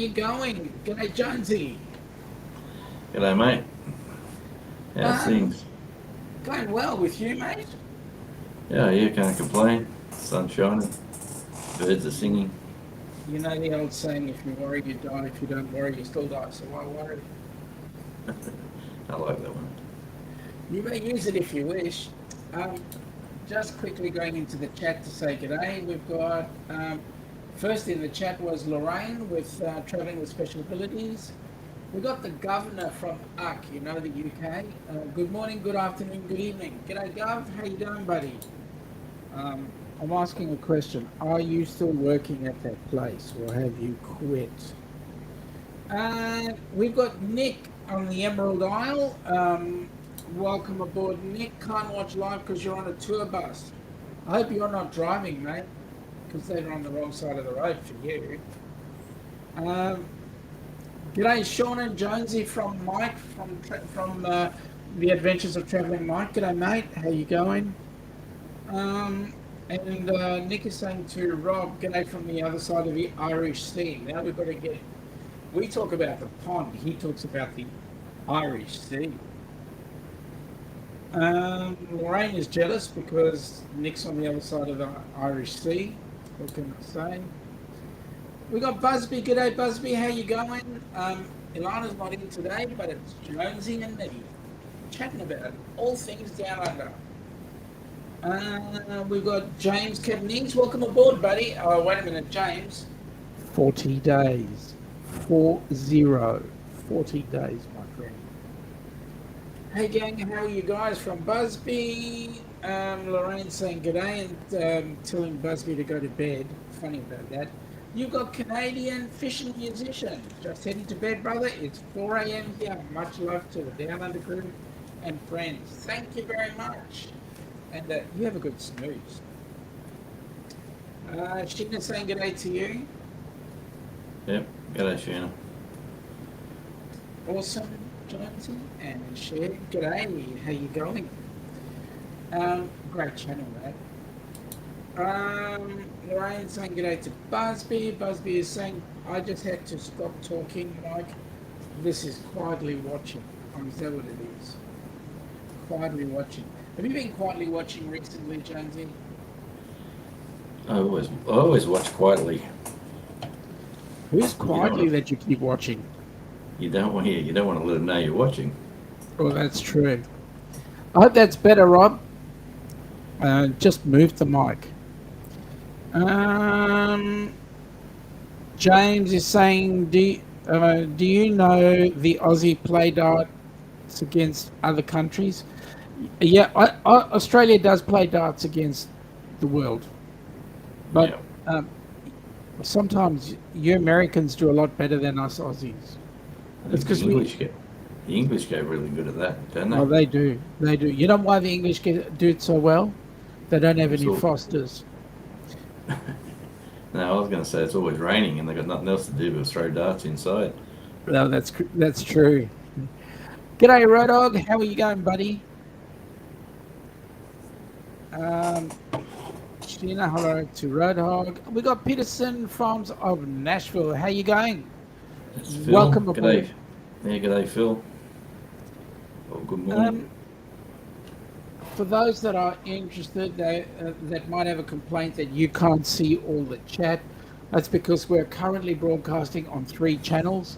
you going? G'day, Jonesy. G'day, mate. How's Um, things? Going well with you, mate? Yeah, can't complain. Sun's shining, birds are singing. You know the old saying, if you worry, you die. If you don't worry, you still die. So why worry? I like that one. You may use it if you wish. Um, just quickly going into the chat to say g'day. We've got, first in the chat was Lorraine with Travelling with Special Abilities. We got the governor from UC, you know, the UK. Good morning, good afternoon, good evening. G'day, Gov. How you doing, buddy? I'm asking a question. Are you still working at that place or have you quit? We've got Nick on the Emerald Isle. Welcome aboard, Nick. Can't watch live because you're on a tour bus. I hope you're not driving, mate, because they're on the wrong side of the road for you. G'day, Sean and Jonesy from Mike from the Adventures of Travelling Mike. G'day, mate. How you going? And Nick is saying to Rob, g'day from the other side of the Irish Sea. Now we've got to get... We talk about the pond. He talks about the Irish Sea. Lorraine is jealous because Nick's on the other side of the Irish Sea. What can I say? We got Busby. G'day, Busby. How you going? Ilana's not in today, but it's Jonesy and me chatting about all things down under. We've got James Kevnings. Welcome aboard, buddy. Oh, wait a minute, James. 40 days. 40 days, my friend. Hey, gang, how are you guys from Busby? Lorraine saying g'day and telling Busby to go to bed. Funny about that. You've got Canadian fishing musician. Just heading to bed, brother. It's 4 a.m. here. Much love to the Downunder Crew and friends. Thank you very much. And you have a good snooze. Sheena saying g'day to you. Yep, g'day, Sheena. Awesome, Jonesy and Cher. G'day, how you going? Great channel, mate. Lorraine saying g'day to Busby. Busby is saying, I just had to stop talking, Mike. This is quietly watching. Oh, is that what it is? Quietly watching. Have you been quietly watching recently, Jonesy? I always watch quietly. Who's quietly that you keep watching? You don't want to let them know you're watching. Oh, that's true. I hope that's better, Rob. Just move the mic. James is saying, do you know the Aussie play darts against other countries? Yeah, Australia does play darts against the world, but sometimes you Americans do a lot better than us Aussies. It's because the English get really good at that, don't they? Oh, they do. You know why the English do it so well? They don't have any Fosters. No, I was going to say it's always raining and they've got nothing else to do but throw darts inside. No, that's true. G'day, Road Dog. How are you going, buddy? Sheena, hello to Roadhog. We got Peterson Farms of Nashville. How you going? Welcome aboard. G'day, Phil. Oh, good morning. For those that are interested, that might have a complaint that you can't see all the chat, that's because we're currently broadcasting on 3 channels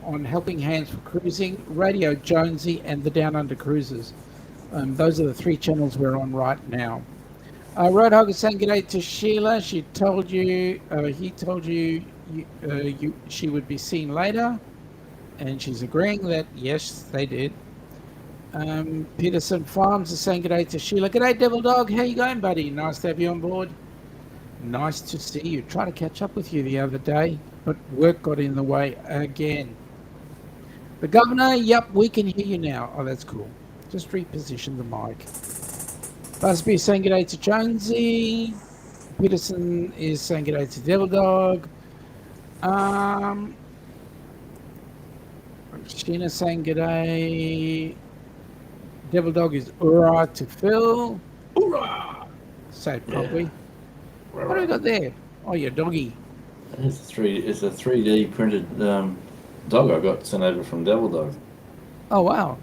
on Helping Hands for Cruising, Radio Jonesy, and the Downunder Cruisers. Those are the 3 channels we're on right now. Roadhog is saying g'day to Sheila. He told you she would be seen later, and she's agreeing that yes, they did. Peterson Farms is saying g'day to Sheila. G'day, Devil Dog. How you going, buddy? Nice to have you on board. Nice to see you. Tried to catch up with you the other day, but work got in the way again. The governor, yep, we can hear you now. Oh, that's cool. Just reposition the mic. Busby is saying g'day to Jonesy. Peterson is saying g'day to Devil Dog. Sheena saying g'day. Devil Dog is hoorah to Phil. Hoorah! Say it properly. Yeah. What do we got there? Oh, your doggy. It's a 3D printed dog I got sent over from Devil Dog. Oh wow!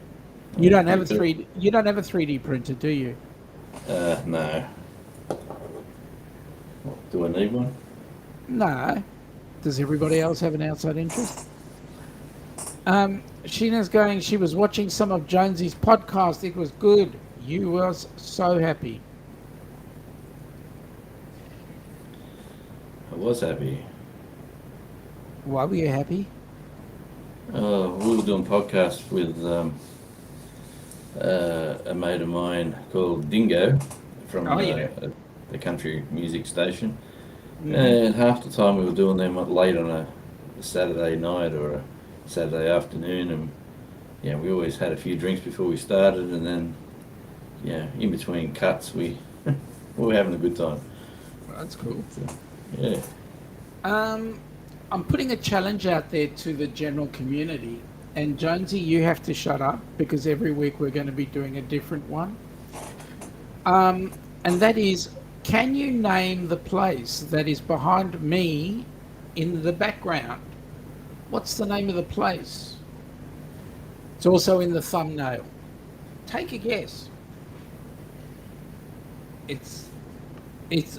You Yeah, don't have a pretty cool. 3D. You don't have a 3D printer, do you? No. Do I need one? No. Does everybody else have an outside interest? Sheena's going. She was watching some of Jonesy's podcast. It was good. You was so happy. I was happy. Why were you happy? We were doing podcasts with a mate of mine called Dingo from Oh yeah. the country music station. Mhm. And half the time we were doing them late on a Saturday night or a Saturday afternoon, and yeah, we always had a few drinks before we started, and then in between cuts we we were having a good time. That's cool. So, yeah. I'm putting a challenge out there to the general community, and Jonesy, you have to shut up because every week we're going to be doing a different one. And that is, can you name the place that is behind me in the background? What's the name of the place? It's also in the thumbnail. Take a guess.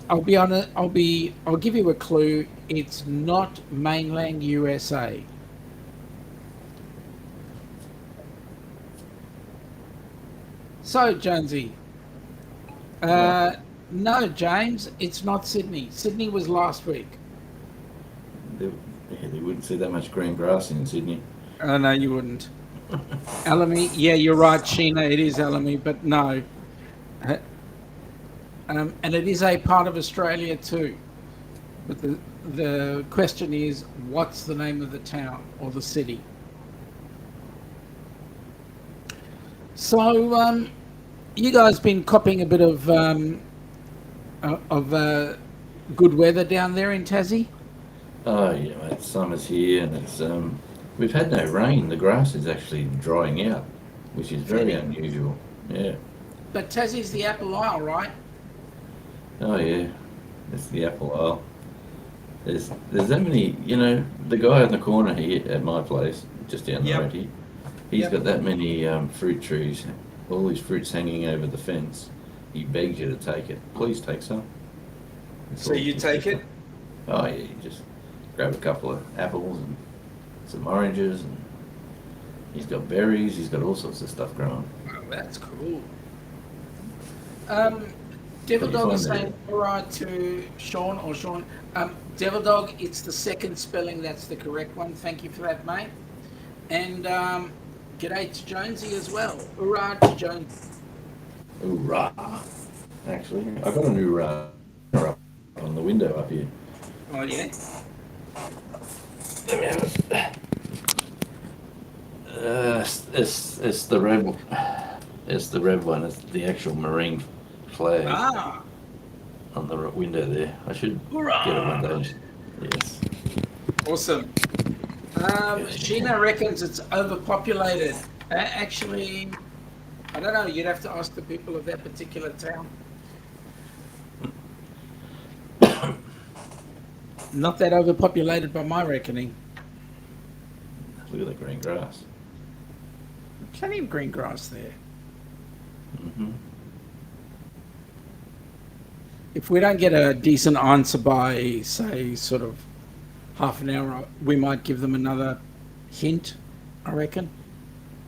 I'll be honest, I'll give you a clue. It's not mainland USA. So, Jonesy. No, James, it's not Sydney. Sydney was last week. They wouldn't see that much green grass in Sydney. Oh, no, you wouldn't. Alamy, yeah, you're right, Sheena, it is Alamy, but no. And it is a part of Australia too. But the question is, what's the name of the town or the city? So, you guys been copping a bit of good weather down there in Tassie? Oh yeah, mate. Summer's here, and it's we've had no rain. The grass is actually drying out, which is very unusual. Yeah. But Tassie's the Apple Isle, right? Oh yeah, it's the Apple Isle. There's that many. The guy in the corner here at my place, just down the road here, he's got that many fruit trees, all these fruits hanging over the fence. He begs you to take it. Please take some. So you take it? Oh yeah, you just grab a couple of apples and some oranges, and he's got berries. He's got all sorts of stuff growing. Oh, that's cool. Devil Dog is saying alright to Sean or Sean. Devil Dog, it's the second spelling. That's the correct one. Thank you for that, mate. And g'day to Jonesy as well. Hurrah to Jonesy. Hoorah! Actually, I got a new up on the window up here. Oh yeah. Let me have it. It's the red. It's the red one. It's the actual marine flag on the window there. I should get it one day. Yes. Awesome. Sheena reckons it's overpopulated. Actually, I don't know. You'd have to ask the people of that particular town. Not that overpopulated by my reckoning. Look at the green grass. Plenty of green grass there. Mm-hmm. If we don't get a decent answer by, say, sort of half an hour, we might give them another hint, I reckon.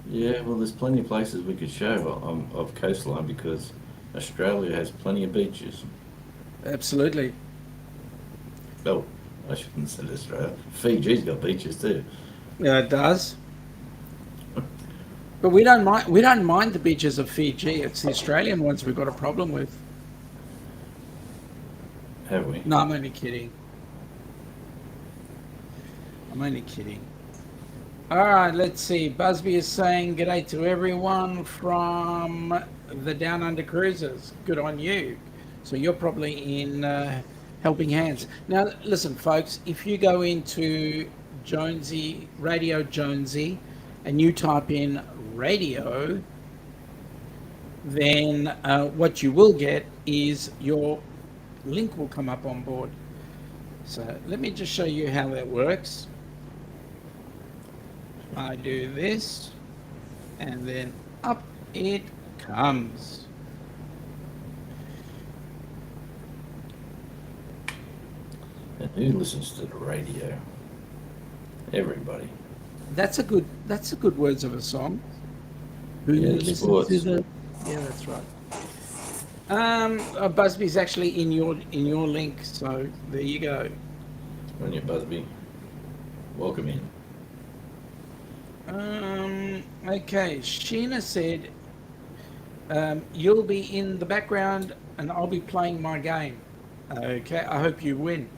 Yeah, well, there's plenty of places we could show of coastline because Australia has plenty of beaches. Absolutely. Oh, I shouldn't say Australia. Fiji's got beaches too. Yeah, it does. But we don't mind. We don't mind the beaches of Fiji. It's the Australian ones we've got a problem with. Have we? No, I'm only kidding. All right, let's see. Busby is saying g'day to everyone from the Downunder Cruisers. Good on you. So you're probably in helping hands. Now, listen, folks, if you go into Jonesy, Radio Jonesy, and you type in radio, then what you will get is your link will come up on board. So let me just show you how that works. I do this, and then up it comes. And who listens to the radio? Everybody. That's a good words of a song. Who Yeah, listens sports. to the? Yeah, that's right. Busby's actually in your link, so there you go. On your Busby. Welcome in. Okay, Sheena said, you'll be in the background and I'll be playing my game. Okay, I hope you win.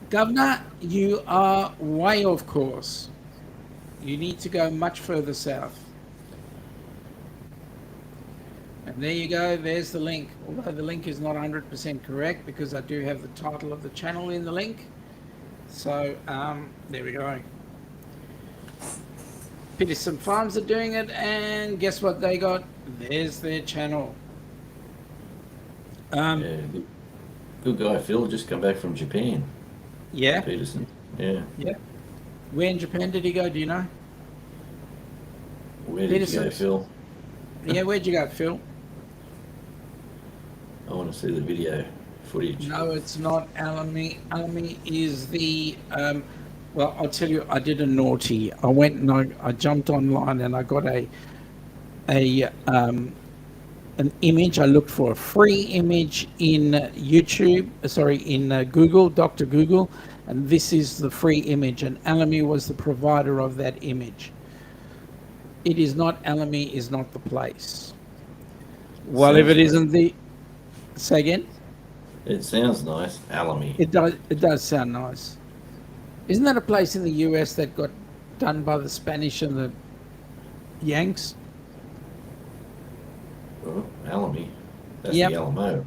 Governor, you are way off course. You need to go much further south. And there you go, there's the link. Although the link is not 100% correct because I do have the title of the channel in the link. So, there we go. Peterson Farms are doing it, and guess what they got? There's their channel. Yeah, good guy Phil just come back from Japan. Yeah? Peterson. Yeah. Yeah. Where in Japan did he go, do you know? Where did you go, Peterson's. Phil? Yeah, where'd you go, Phil? I want to see the video footage. No, it's not Alamy. Alamy is the, well, I'll tell you, I did a naughty. I went and I jumped online and I got an image. I looked for a free image in YouTube, in Google, Dr. Google, and this is the free image, and Alamy was the provider of that image. It is not, Alamy is not the place. Well, if it isn't the, say again? It sounds nice, Alamy. It does sound nice. Isn't that a place in the US that got done by the Spanish and the Yanks? Oh, Alamy. That's Yep. the Alamo.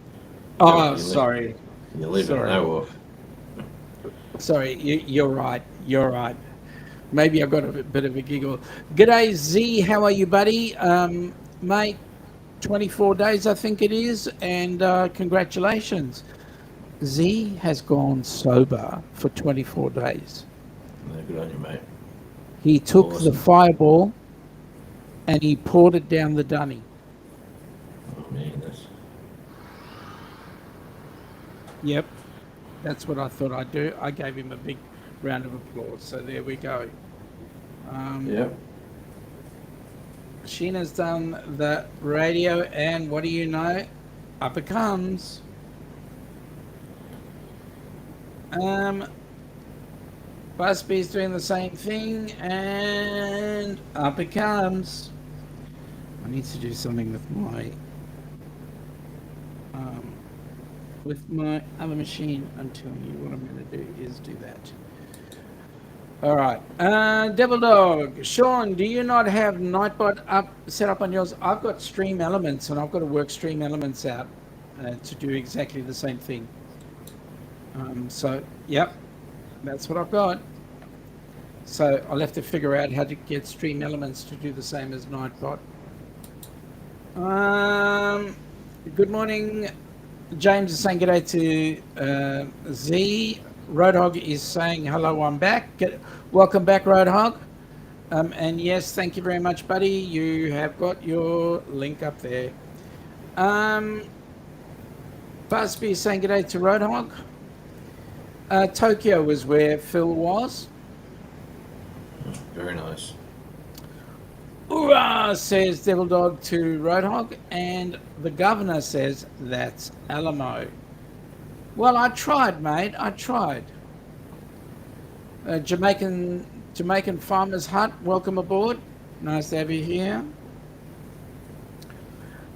Oh, sorry. You leave it Sorry. no off. Sorry, you're right. You're right. Maybe I got a bit of a giggle. G'day, Z. How are you, buddy? Mate, 24 days, I think it is, and congratulations. Z has gone sober for 24 days. No, good on you, mate. He took Awesome. the fireball and he poured it down the dunny. Oh, man, that's... Yep, that's what I thought I'd do. I gave him a big round of applause. So there we go. Yep. Sheena's done the radio, and what do you know? Up it comes. Busby's doing the same thing, and up it comes. I need to do something with my other machine. I'm telling you what I'm going to do is do that. All right. Devil Dog. Sean, do you not have Nightbot set up on yours? I've got Stream Elements, and I've got to work Stream Elements out to do exactly the same thing. So, yep, that's what I've got. So I'll have to figure out how to get Stream Elements to do the same as Nightbot. Good morning. James is saying g'day to Z. Roadhog is saying hello, I'm back. Welcome back, Roadhog. And yes, thank you very much, buddy. You have got your link up there. Busby is saying g'day to Roadhog. Tokyo was where Phil was. Very nice. Hoorah, says Devil Dog to Roadhog, and the governor says that's Alamo. Well, I tried, mate. I tried. Jamaican Farmer's Hut, welcome aboard. Nice to have you here.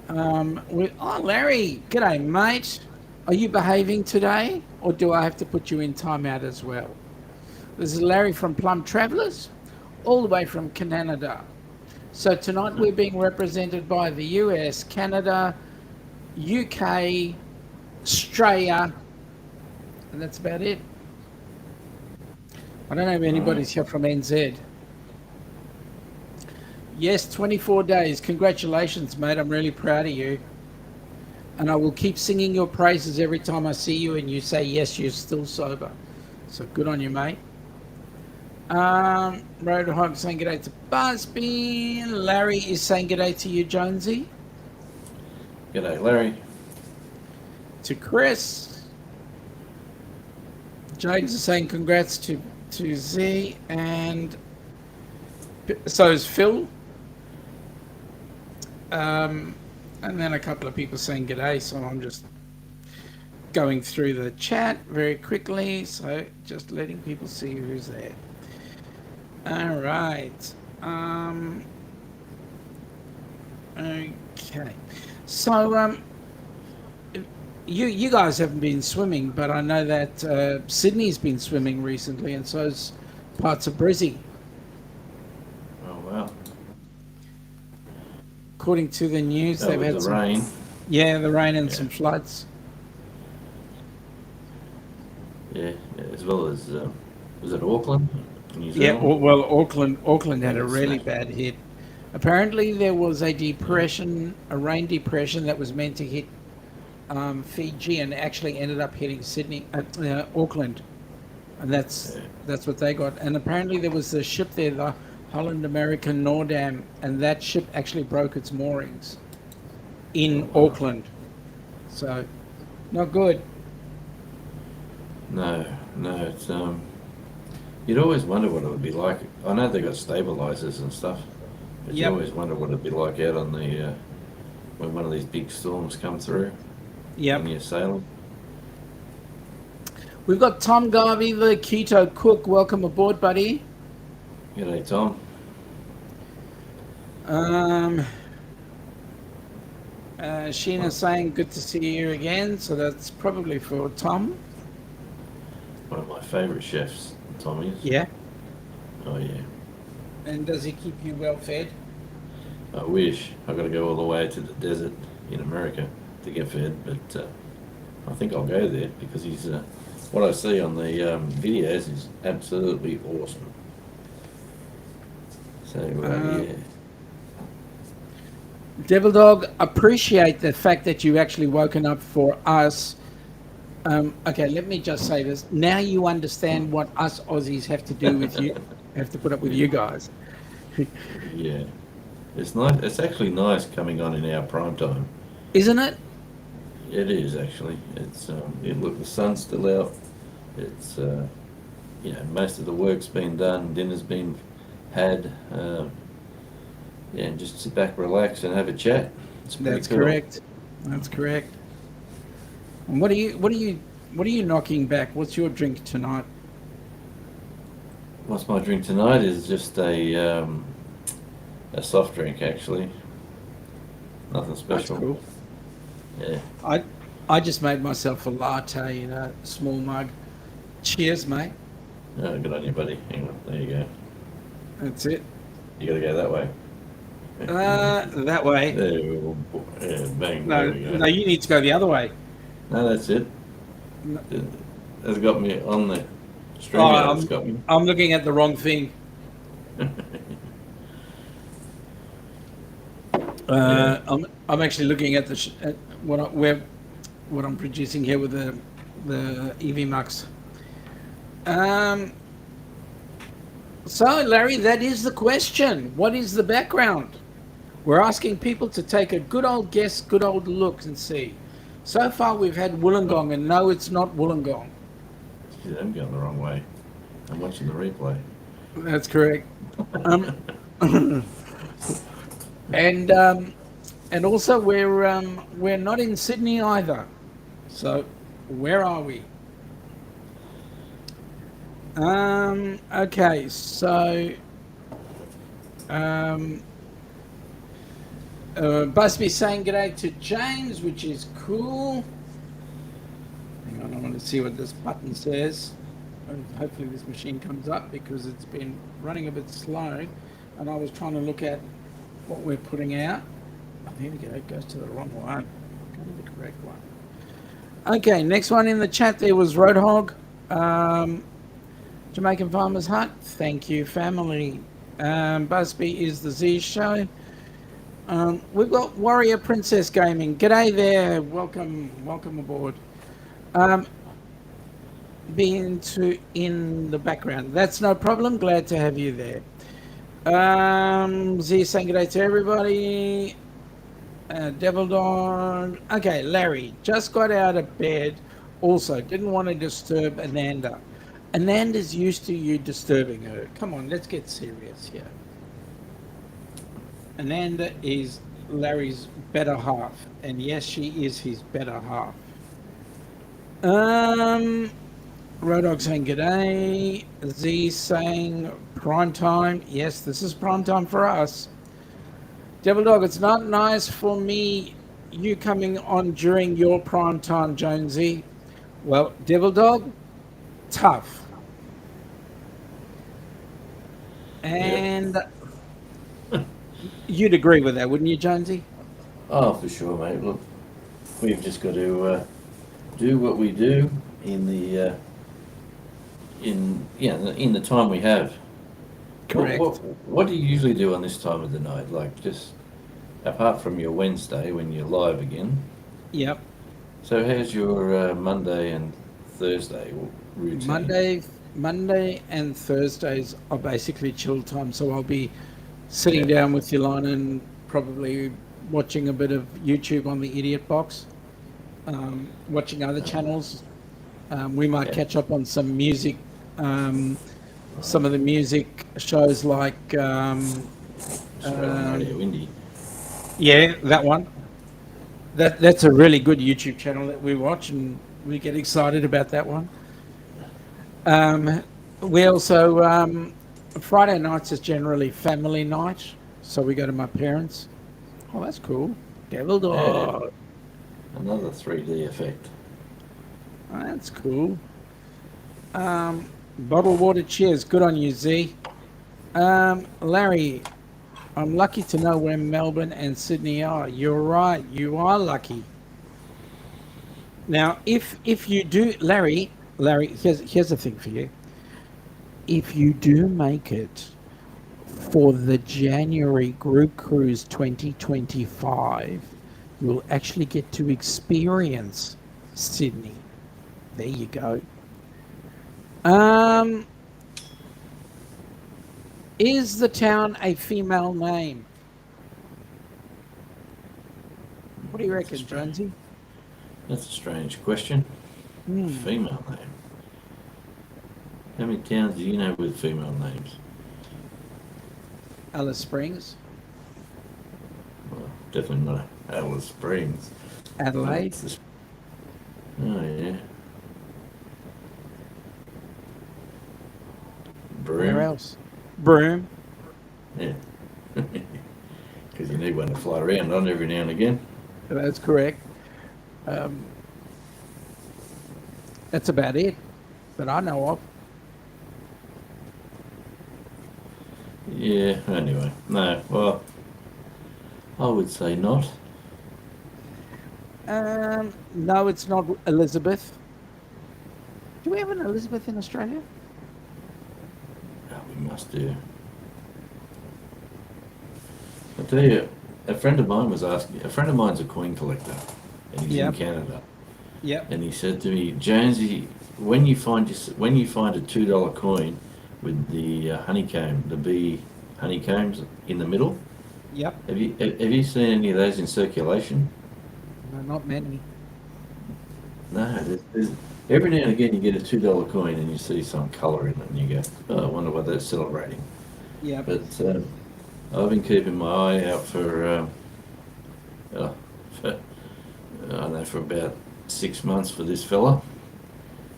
Larry, g'day, mate. Are you behaving today, or do I have to put you in timeout as well? This is Larry from Plum Travellers, all the way from Canada. So tonight we're being represented by the US, Canada, UK, Australia, and that's about it. I don't know if anybody's here from NZ. Yes, 24 days. Congratulations, mate. I'm really proud of you. and I will keep singing your praises every time I see you and you say, yes, you're still sober. So good on you, mate. Roadhog saying good day to Busby. Larry is saying good day to you, Jonesy. G'day, Larry. To Chris. James is saying congrats to Z, and so is Phil. And then a couple of people saying g'day, so I'm just going through the chat very quickly, so just letting people see who's there. All right. Okay. So you guys haven't been swimming, but I know that Sydney's been swimming recently, and so's parts of Brizzy. Oh wow! According to the news, they've had some rain. Yeah, the rain and some floods. Yeah, as well as was it Auckland? New Yeah, Zealand? well, Auckland had a really bad hit. Apparently, there was a depression, a rain depression that was meant to hit Fiji, and actually ended up hitting Sydney, Auckland, and that's what they got. And apparently, there was a ship there, the Holland American Noordam, and that ship actually broke its moorings in Auckland. So, not good. No, it's you'd always wonder what it would be like. I know they got stabilizers and stuff, but you always wonder what it'd be like out on the when one of these big storms come through. Yep. When you're sailing. We've got Tom Garvey, the keto cook. Welcome aboard, buddy. G'day, Tom. Sheena's saying good to see you again, so that's probably for Tom. One of my favourite chefs, Tom is. Yeah. Oh yeah. And does he keep you well fed? I wish. I've got to go all the way to the desert in America to get fed, but I think I'll go there because he's what I see on the videos is absolutely awesome. So yeah. Devil Dog, appreciate the fact that you actually woken up for us. Okay, let me just say this. Now you understand what us Aussies have to do with you, have to put up with you guys. Yeah. It's nice. It's actually nice coming on in our prime time. Isn't it? It is actually. It's look, the sun's still out. It's most of the work's been done, dinner's been had. And just sit back, relax, and have a chat. That's cool. Correct. That's correct. And what are you knocking back? What's your drink tonight? What's my drink tonight is just a soft drink actually. Nothing special. That's cool. Yeah. I just made myself a latte in a small mug. Cheers, mate. Oh, good on you, buddy. Hang on. There you go. That's it. You got to go that way. That way. Yeah, bang. No, you need to go the other way. No, that's it. No. That's got me on the string. I'm looking at the wrong thing. I'm actually looking at what I'm producing here with the EV Mux. So, Larry, that is the question. What is the background? We're asking people to take a good old guess, good old look, and see. So far, we've had Wollongong, and no, it's not Wollongong. Yeah, I'm going the wrong way. I'm watching the replay. That's correct. And also, we're not in Sydney either. So, where are we? Okay, so Busby saying g'day to James, which is cool. Hang on, I want to see what this button says. Hopefully this machine comes up because it's been running a bit slow, and I was trying to look at what we're putting out. Oh, here we go, it goes to the wrong one. Go to the correct one. Okay, next one in the chat there was Roadhog. Jamaican Farmer's Hut, thank you, family. Busby is the Z Show. We've got Warrior Princess Gaming. G'day there. Welcome aboard. Um, in the background. That's no problem. Glad to have you there. Z saying g'day to everybody. Devil Dawn. Okay, Larry just got out of bed. Also, didn't want to disturb Ananda. Ananda's used to you disturbing her. Come on, let's get serious here. Ananda is Larry's better half, and yes, she is his better half. Rodog saying g'day. Z saying prime time. Yes, this is prime time for us. Devil Dog, it's not nice for me, you coming on during your prime time, Jonesy. Well, Devil Dog, tough. And you'd agree with that, wouldn't you, Jonesy? Oh, for sure, mate. Look, we've just got to do what we do in the in the time we have. Correct. What do you usually do on this time of the night? Like, just apart from your Wednesday when you're live again. Yep. So how's your Monday and Thursday routine? Monday and Thursdays are basically chill time, so I'll be sitting down with Yolanda and probably watching a bit of YouTube on the Idiot Box, watching other channels. We might catch up on some music, some of the music shows like Australian Radio Indie. Yeah, that one. That's a really good YouTube channel that we watch, and we get excited about that one. We also Friday nights is generally family night, so we go to my parents. Oh, that's cool. Devil Dog. Yeah. Another 3D effect. Oh, that's cool. Bottled water cheers. Good on you, Z. Larry, I'm lucky to know where Melbourne and Sydney are. You're right. You are lucky. Now, if you do, Larry, here's the thing for you. If you do make it for the January Group Cruise 2025, you'll actually get to experience Sydney. There you go. Is the town a female name? What do you reckon, Jonesy? That's a strange question. Female name. How many towns do you know with female names? Alice Springs. Well, definitely not Alice Springs. Adelaide. Oh, yeah. Broome. Where else? Broome. Yeah. Because you need one to fly around on every now and again. That's correct. That's about it that I know of. Yeah, anyway. No, well, I would say not. No, it's not Elizabeth. Do we have an Elizabeth in Australia? Oh, we must do. I tell you, a friend of mine's a coin collector, and he's in Canada. Yep. And he said to me, Jonesy, when you find a $2 coin with the honeycomb, the bee honeycombs in the middle. Yep. Have you seen any of those in circulation? No, not many. No, there's every now and again you get a $2 coin and you see some colour in it and you go, oh, I wonder what they're celebrating. Yeah. But I've been keeping my eye out for about 6 months for this fella.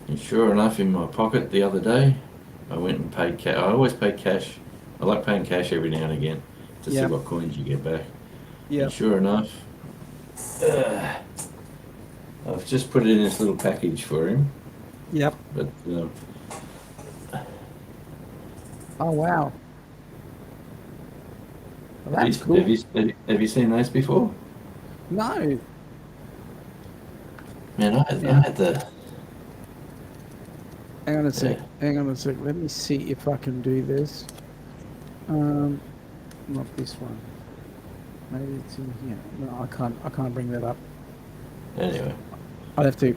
And sure enough, in my pocket the other day, I went and paid cash. I always pay cash. I like paying cash every now and again to see what coins you get back. Yeah. Sure enough, I've just put it in this little package for him. Yep. But oh wow. Well, that's cool. Have you seen those before? No. Man, I had the. Hang on a sec. Let me see if I can do this. Not this one. Maybe it's in here. No, I can't bring that up. Anyway, I'll have to.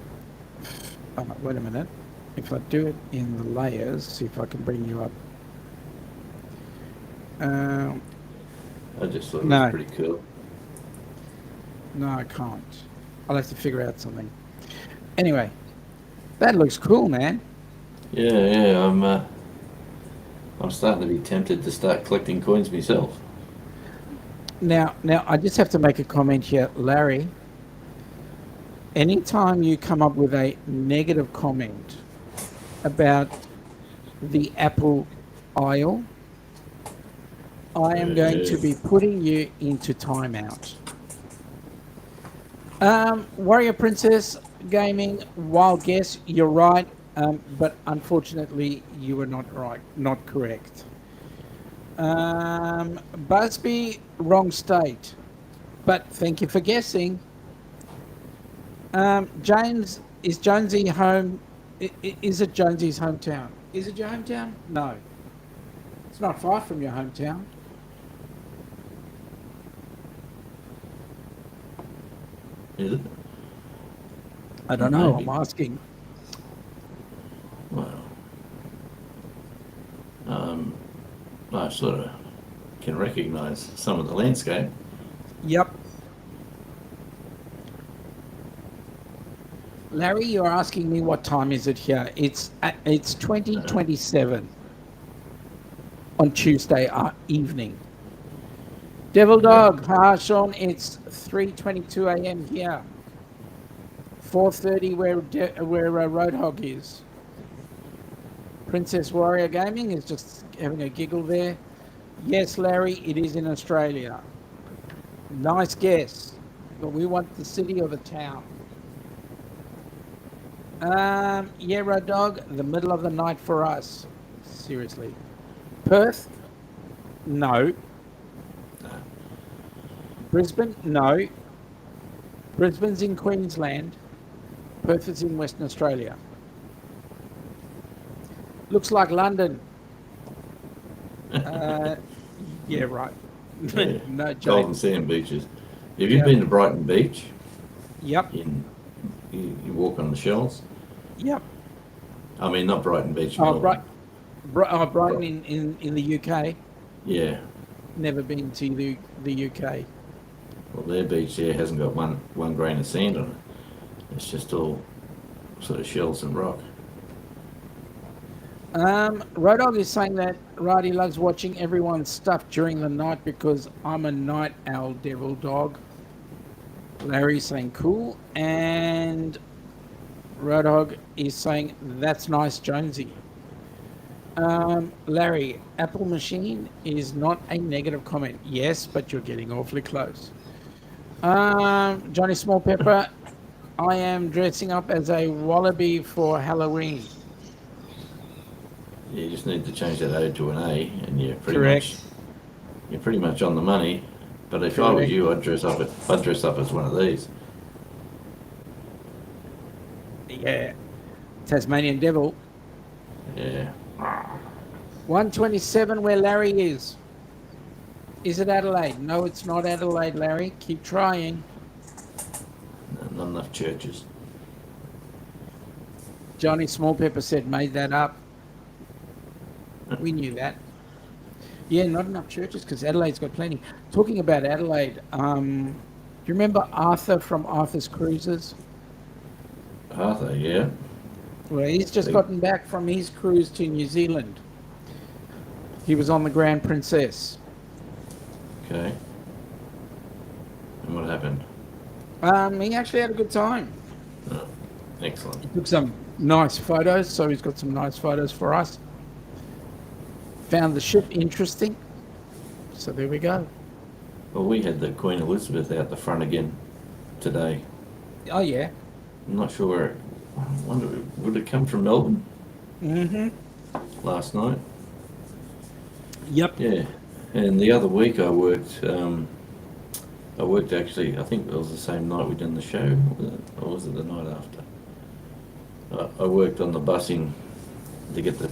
Wait a minute. If I do it in the layers, see if I can bring you up. I just thought it No. was pretty cool. No, I can't. I'll have to figure out something. Anyway, that looks cool, man. Yeah. I'm starting to be tempted to start collecting coins myself. Now, I just have to make a comment here, Larry. Anytime you come up with a negative comment about the Apple aisle, I am going to be putting you into timeout. Warrior Princess Gaming, wild guess, you're right, but unfortunately you were not right, not correct. Busby, wrong state, but thank you for guessing. James, is Jonesy home? Is it Jonesy's hometown? Is it your hometown? No. It's not far from your hometown. Is it? I don't know. Maybe. I'm asking. Well, I sort of can recognise some of the landscape. Yep. Larry, you're asking me what time is it here? It's 20:27 on Tuesday evening. Devil Dog, Sean, it's 3:22 a.m. here. 4:30 where Roadhog is. Princess Warrior Gaming is just having a giggle there. Yes, Larry, it is in Australia. Nice guess, but we want the city or the town. Yeah, Road Dog, the middle of the night for us. Seriously. Perth? No. Brisbane? No. Brisbane's in Queensland. Perth is in Western Australia. Looks like London. Yeah, right. Yeah. No joke. Golden Sand beaches. Have you been to Brighton Beach? Yep. You walk on the shells? Yep. I mean, not Brighton Beach. Oh, Melbourne. Brighton in the UK. Yeah. Never been to the UK. Well, their beach there hasn't got one grain of sand on it. It's just all sort of shells and rock. Rodog is saying that Roddy loves watching everyone's stuff during the night because I'm a night owl, Devil Dog. Larry's saying cool, and Rodog is saying that's nice, Jonesy. Larry, Apple machine is not a negative comment. Yes, but you're getting awfully close. Johnny Small Pepper, I am dressing up as a wallaby for Halloween. Yeah, you just need to change that O to an A, and you're Correct. pretty much on the money. But if I was you, I'd dress up as one of these. Yeah, Tasmanian Devil. Yeah. 127 where Larry is. Is it Adelaide? No, it's not Adelaide, Larry. Keep trying. Not enough churches. Johnny Small Pepper said made that up. We knew that. Yeah, not enough churches because Adelaide's got plenty. Talking about Adelaide, do you remember Arthur from Arthur's Cruisers? Arthur, yeah. Well, he's just gotten back from his cruise to New Zealand. He was on the Grand Princess. Okay. And what happened? He actually had a good time. Oh, excellent. He took some nice photos, so he's got some nice photos for us. Found the ship interesting. So there we go. Well, we had the Queen Elizabeth out the front again today. Oh, yeah. I'm not sure where I wonder, would it come from Melbourne? Mm-hmm. Last night? Yep. Yeah. And the other week I worked actually, I think it was the same night we done the show, or was it the night after? I worked on the busing to get the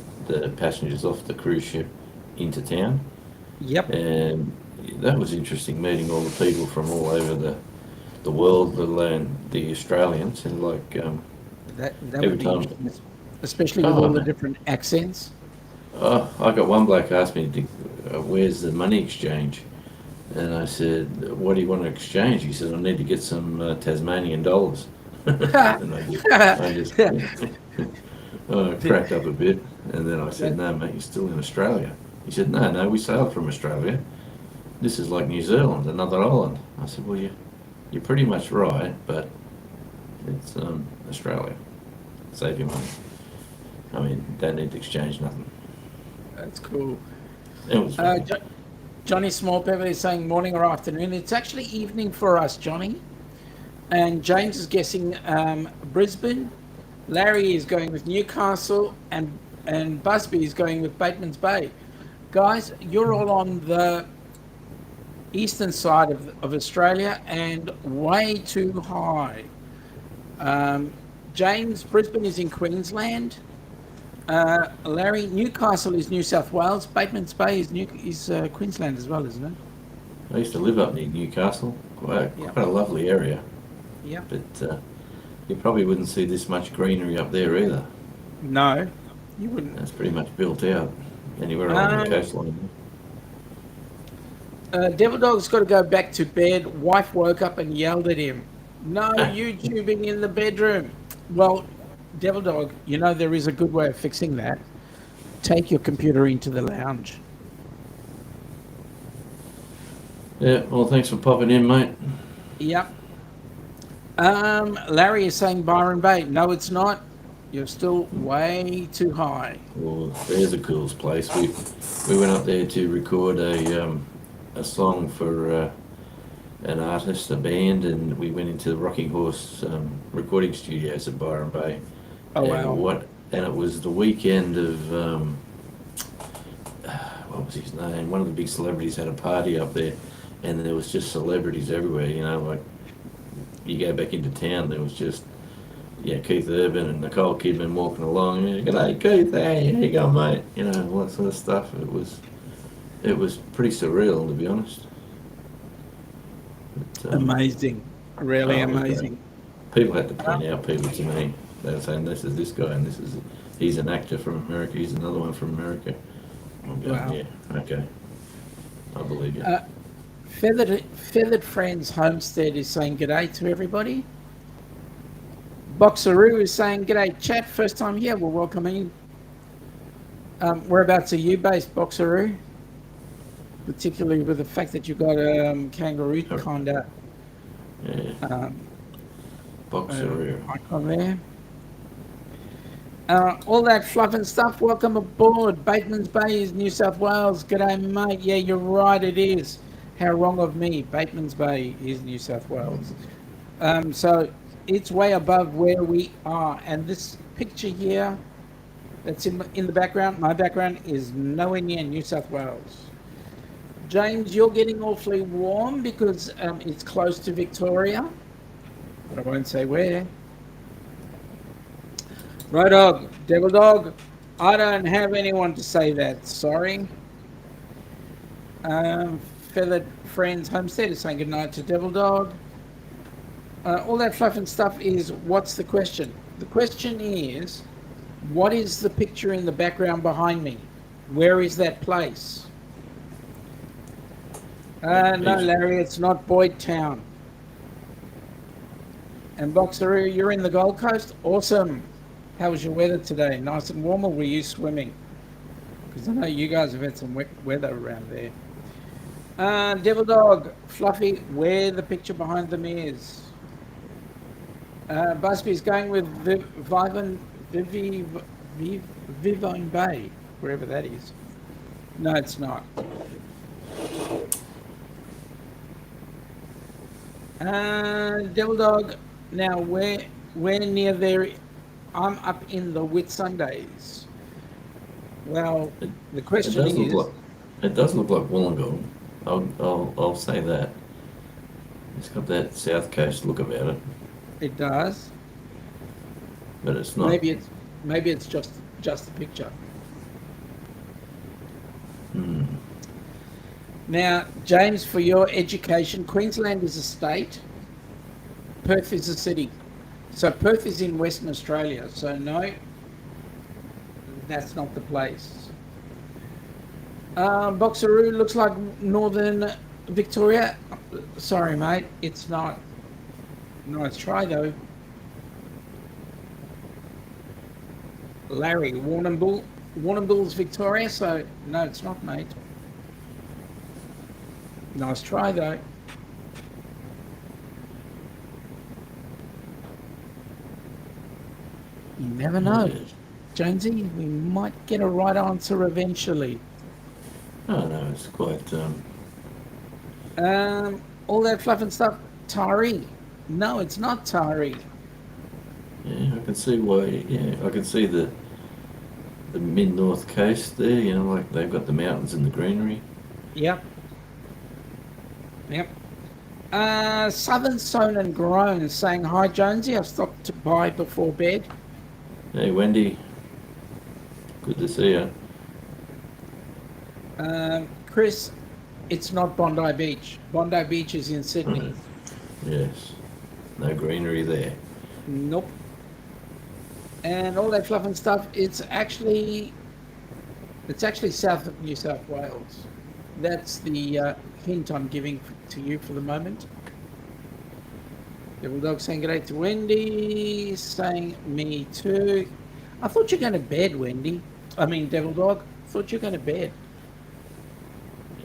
passengers off the cruise ship into town. Yep. And that was interesting meeting all the people from all over the world, let alone the Australians, and like That every would be time. interesting, especially with Oh all the man, different accents. I got one bloke asked me, "Where's the money exchange?" And I said, "What do you want to exchange?" He said, "I need to get some Tasmanian dollars." And I just I cracked up a bit, and then I said, That- "No, mate, you're still in Australia." He said, "No, no, we sailed from Australia. This is like New Zealand, another island." I said, "Well, you're pretty much right, but it's Australia. Save your money. I mean, don't need to exchange nothing." That's cool. It was funny. Johnny Smallpepper is saying morning or afternoon. It's actually evening for us, Johnny. And James is guessing Brisbane. Larry is going with Newcastle, and Busby is going with Bateman's Bay. Guys, you're all on the eastern side of Australia and way too high. James, Brisbane is in Queensland. Larry, Newcastle is New South Wales. Bateman's Bay is Queensland as well, isn't it? I used to live up near Newcastle, quite Yeah. a lovely area, Yeah. but you probably wouldn't see this much greenery up there either. No, you wouldn't. That's pretty much built out anywhere along the Um, coastline. Devil Dog's got to go back to bed. Wife woke up and yelled at him. No YouTubing in the bedroom. Well, Devil Dog, you know there is a good way of fixing that. Take your computer into the lounge. Yeah, well, thanks for popping in, mate. Yep. Larry is saying Byron Bay. No, it's not. You're still way too high. Well, there's a cool's place. We went up there to record a song for an artist, a band, and we went into the Rocking Horse recording studios at Byron Bay. Oh, and wow. And it was the weekend of what was his name? One of the big celebrities had a party up there, and there was just celebrities everywhere. You know, like you go back into town, there was just Keith Urban and Nicole Kidman walking along. Yeah, g'day Keith, hey, how you going, mate? You know, all that sort of stuff. It was pretty surreal, to be honest. But, Amazing. Really it was amazing. great. People had to point out people to me. They were saying, "This is this guy, and he's an actor from America. He's another one from America." I'm going, Wow. "Yeah, okay, I believe you." Feathered Friends Homestead is saying g'day to everybody. Boxeroo is saying g'day chat. First time here. Well, welcome in. Whereabouts are you based, Boxeroo? Particularly with the fact that you've got kangaroo kind of Yeah, boxer. icon there. All that fluff and stuff. Welcome aboard. Bateman's Bay is New South Wales. G'day, mate. Yeah, you're right. It is. How wrong of me. Bateman's Bay is New South Wales. So it's way above where we are. And this picture here that's in the background, my background, is nowhere near New South Wales. James, you're getting awfully warm because it's close to Victoria, but I won't say where. Right, dog, Devil Dog. I don't have anyone to say that. Sorry. Feathered Friends Homestead is saying goodnight to Devil Dog. All that fluff and stuff is, what's the question? The question is, what is the picture in the background behind me? Where is that place? No, Larry, it's not Boyd Town. And Boxeroo, you're in the Gold Coast? Awesome. How was your weather today? Nice and warm, or were you swimming? Because I know you guys have had some wet weather around there. Devil Dog, Fluffy, where the picture behind them is. Busby's going with Vivine Bay, wherever that is. No, it's not. Devil Dog, now where near there? I'm up in the Whitsundays. Well, the question is... It does look like Wollongong. I'll say that. It's got that south coast look about it. It does. But it's not. Maybe it's just a picture. Now, James, for your education, Queensland is a state. Perth is a city. So Perth is in Western Australia. So no, that's not the place. Boxeroo looks like Northern Victoria. Sorry, mate, it's not. Nice try, though. Larry, Warrnambool's Victoria, so no, it's not, mate. Nice try, though. You never know. Jonesy, we might get a right answer eventually. Oh no, it's quite. All that fluff and stuff, Tari. No, it's not Tari. Yeah, I can see why. Yeah, I can see the mid-north coast there. You know, like they've got the mountains and the greenery. Yep. Southern Sown and Grown saying, hi, Jonesy. I've stopped to buy before bed. Hey, Wendy. Good to see you. Chris, it's not Bondi Beach. Bondi Beach is in Sydney. Yes. No greenery there. Nope. And all that fluff and stuff, it's actually south of New South Wales. That's the hint I'm giving to you for the moment. Devil Dog saying good day to Wendy, saying me too. I thought you were going to bed, Wendy. I mean, Devil Dog. I thought you were going to bed.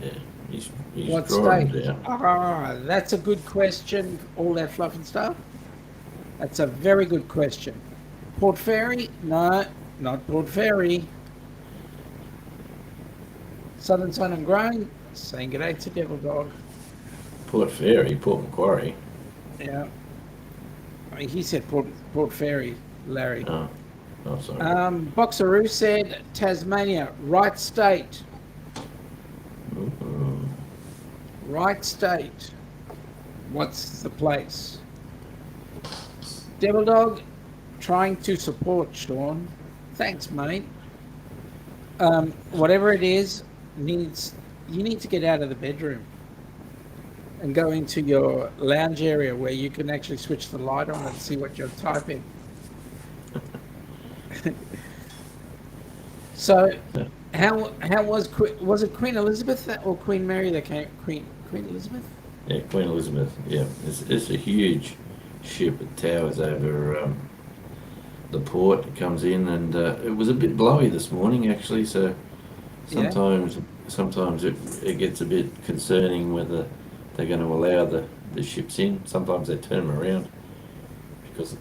Yeah, he's What drawing state? down. That's a good question. All that fluff and stuff. That's a very good question. Port Fairy? No, not Port Fairy. Southern Sun and Grown, saying good day to Devil Dog. Port Fairy, Port Macquarie. Yeah. I mean, he said Port Fairy, Larry. Oh, sorry. Boxeroo said Tasmania, right state. Ooh. Right state. What's the place? Devil Dog, trying to support Sean. Thanks, mate. Whatever it is, you need to get out of the bedroom and go into your lounge area where you can actually switch the light on and see what you're typing. So, how was it Queen Elizabeth or Queen Mary that came? Queen Elizabeth? Yeah, Queen Elizabeth. Yeah, it's a huge ship. It towers over the port. It comes in, and it was a bit blowy this morning actually. So sometimes it gets a bit concerning whether they're going to allow the ships in. Sometimes they turn them around because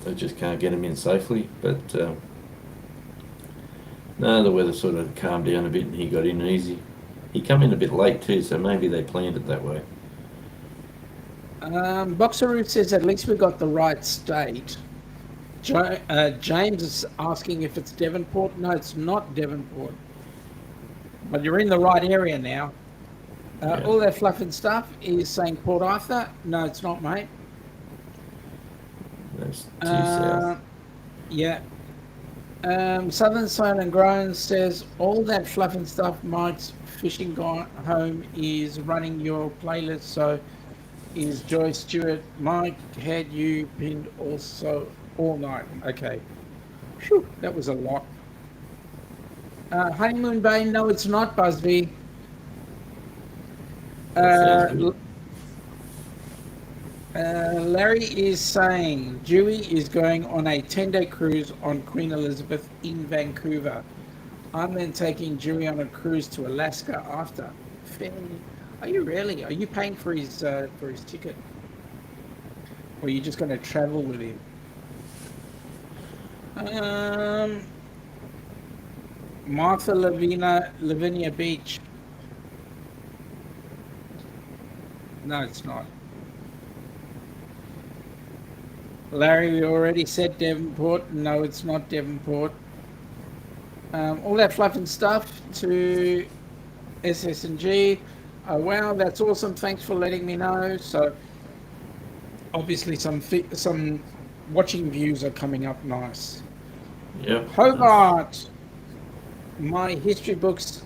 they just can't get them in safely. But no, the weather sort of calmed down a bit and he got in easy. He come in a bit late too, so maybe they planned it that way. Boxeroo says at least we got the right state. James is asking if it's Devonport. No, it's not Devonport. But you're in the right area now. Yeah. All that fluff and stuff is saying Port Arthur. No, it's not, mate. That's due south. Yeah. Southern Sown and Grown says all that fluff and stuff. Mike's fishing gone home is running your playlist. So is Joy Stewart. Mike had you pinned also all night. Okay. Phew, that was a lot. Honeymoon Bay. No, it's not Busby. Larry is saying Dewey is going on a 10-day cruise on Queen Elizabeth in Vancouver. I'm then taking Dewey on a cruise to Alaska after. Are you really? Are you paying for his ticket? Or are you just going to travel with him? Martha Lavinia Beach. No, it's not. Larry, we already said Devonport. No, it's not Devonport. All that fluff and stuff to SS&G. Wow, that's awesome. Thanks for letting me know. So, obviously, some watching views are coming up nice. Yep. Hobart. My history books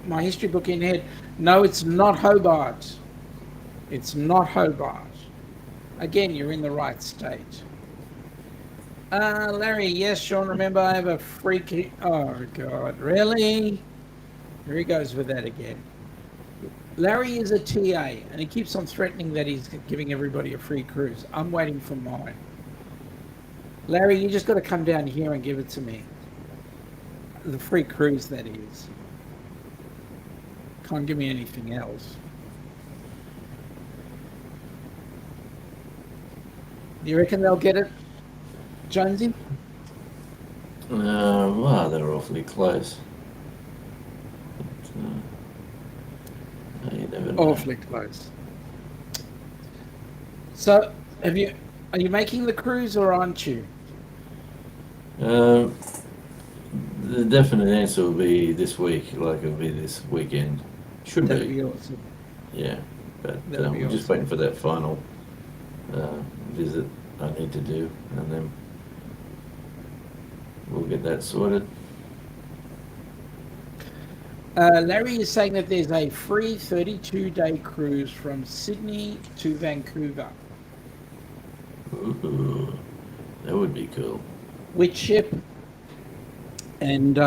my history book in head. No, it's not Hobart. It's not Hobart. Again, you're in the right state. Larry, yes, Sean, remember I have a freaky... Oh, God, really? Here he goes with that again. Larry is a TA, and he keeps on threatening that he's giving everybody a free cruise. I'm waiting for mine. Larry, you just got to come down here and give it to me. The free cruise, that is. Can't give me anything else. You reckon they'll get it, Jonesy? Well, they're awfully close. But, you never know. Awfully close. So, are you making the cruise or aren't you? The definite answer will be this week, like it'll be this weekend. Should That'd be. be awesome. Yeah, but That'd be we're just awesome. waiting for that final visit I need to do, and then we'll get that sorted. Larry is saying that there's a free 32-day cruise from Sydney to Vancouver. Ooh, that would be cool. Which ship? And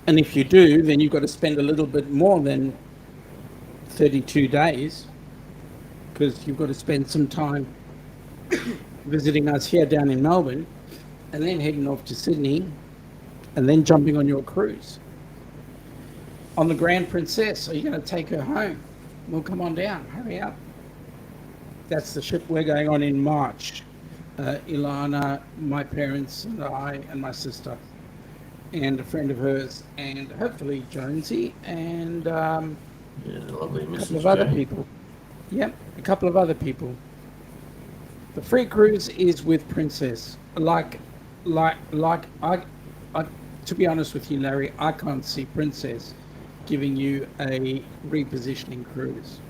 if you do, then you've got to spend a little bit more than 32 days, because you've got to spend some time visiting us here down in Melbourne, and then heading off to Sydney, and then jumping on your cruise. On the Grand Princess, are you going to take her home? Well, come on down, hurry up. That's the ship we're going on in March. Ilana, my parents, and I, and my sister, and a friend of hers, and hopefully Jonesy, and Yeah, lovely a Mrs. couple of other J. people. Yep, a couple of other people. The free cruise is with Princess. Like I to be honest with you, Larry, I can't see Princess giving you a repositioning cruise.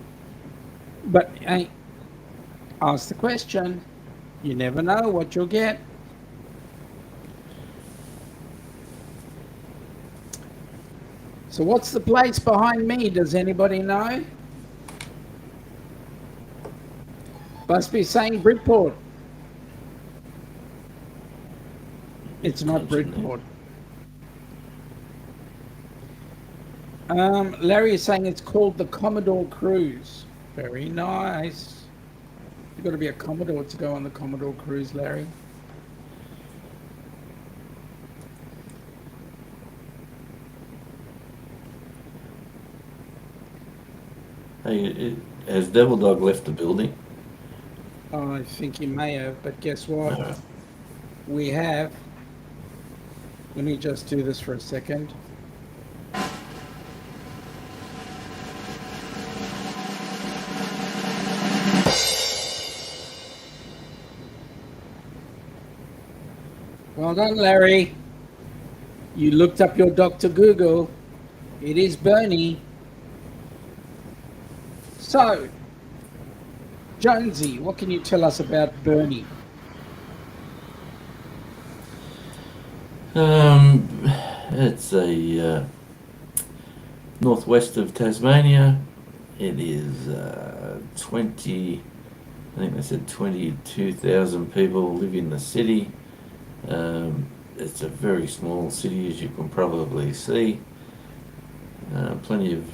But hey, ask the question. You never know what you'll get. So what's the place behind me? Does anybody know? Must be saying Bridport. It's not Bridport. Larry is saying it's called the Commodore Cruise. Very nice. You've got to be a Commodore to go on the Commodore Cruise, Larry. Hey, has Devil Dog left the building? Oh, I think he may have, but guess what? No. We have. Let me just do this for a second. Well done, Larry. You looked up your Dr. Google. It is Bernie. So, Jonesy, what can you tell us about Bernie? It's a northwest of Tasmania. It is 20, I think they said 22,000 people live in the city. It's a very small city, as you can probably see. Plenty of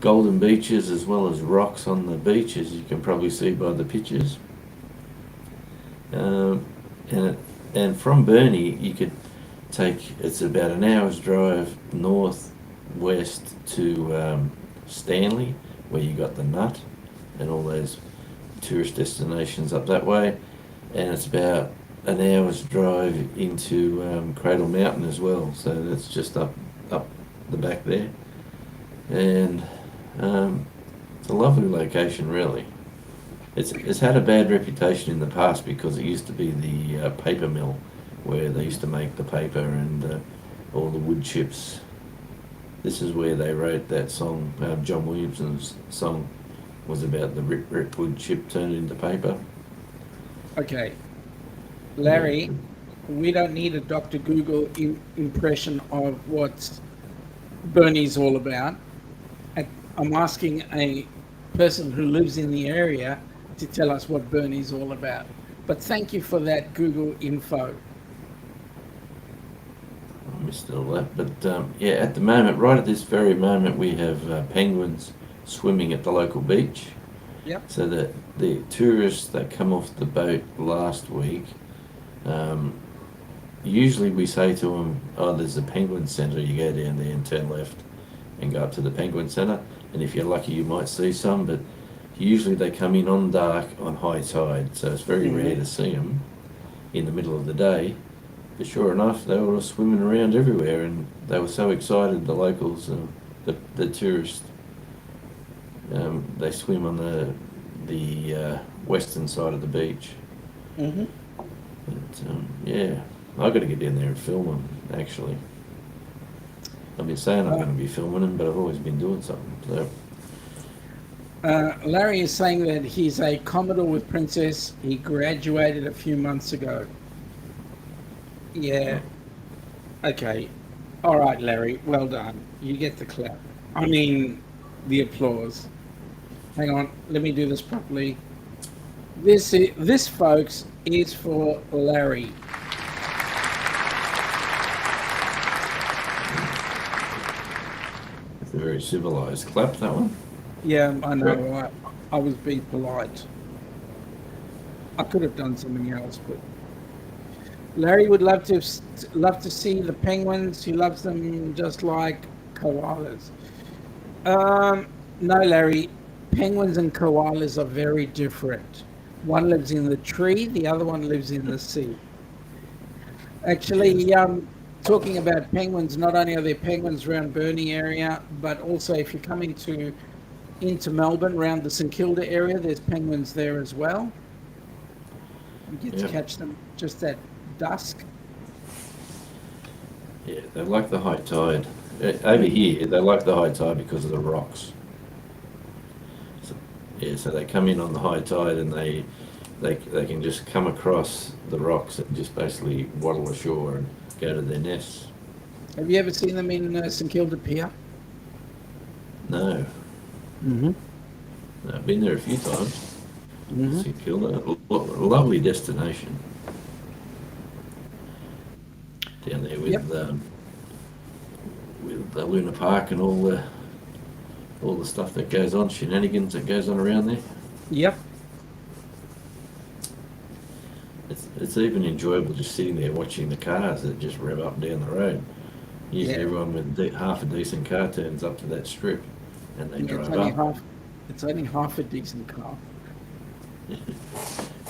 golden beaches as well as rocks on the beach, as you can probably see by the pictures. And from Burnie, you could it's about an hour's drive northwest to Stanley, where you got the Nut and all those tourist destinations up that way, and it's about an hour's drive into Cradle Mountain as well, so that's just up the back there, and it's a lovely location, really. It's had a bad reputation in the past because it used to be the paper mill where they used to make the paper and all the wood chips. This is where they wrote that song. John Williamson's song was about the rip wood chip turned into paper. Okay, Larry, we don't need a Dr. Google impression of what Bernie's all about. I'm asking a person who lives in the area to tell us what Bernie's all about. But thank you for that Google info. I missed all that. But yeah, at the moment, right at this very moment, we have penguins swimming at the local beach. Yep. So that the tourists that come off the boat last week, usually we say to them, oh, there's a penguin centre, you go down there and turn left and go up to the penguin centre, and if you're lucky you might see some, but usually they come in on dark on high tide, so it's very rare to see them in the middle of the day. But sure enough, they were swimming around everywhere, and they were so excited, the locals, the tourists. They swim on the western side of the beach. Mm-hmm. But yeah, I've got to get down there and film them, actually. I've been saying I'm going to be filming them, but I've always been doing something. So. Larry is saying that he's a Commodore with Princess. He graduated a few months ago. Yeah. Okay. All right, Larry. Well done. You get the clap. I mean, the applause. Hang on. Let me do this properly. This, folks, is for Larry. It's a very civilised clap, that one. Yeah, I know. I was being polite. I could have done something else, but Larry would love to see the penguins. He loves them just like koalas. No, Larry. Penguins and koalas are very different. One lives in the tree, the other one lives in the sea. Actually, talking about penguins, not only are there penguins around Burnie area, but also if you're coming into Melbourne, around the St Kilda area, there's penguins there as well. You get to catch them just at dusk. Yeah, they like the high tide. Over here, they like the high tide because of the rocks. So they come in on the high tide and they can just come across the rocks and just basically waddle ashore and go to their nests. Have you ever seen them in St Kilda Pier? No. Mm-hmm. No, I've been there a few times. Mm-hmm. St Kilda, a lovely destination. Down there with the Luna Park and all the stuff that goes on, shenanigans that goes on around there. Yep. It's even enjoyable just sitting there watching the cars that just rev up down the road. Usually everyone with half a decent car turns up to that strip and they drive up. It's only half a decent car.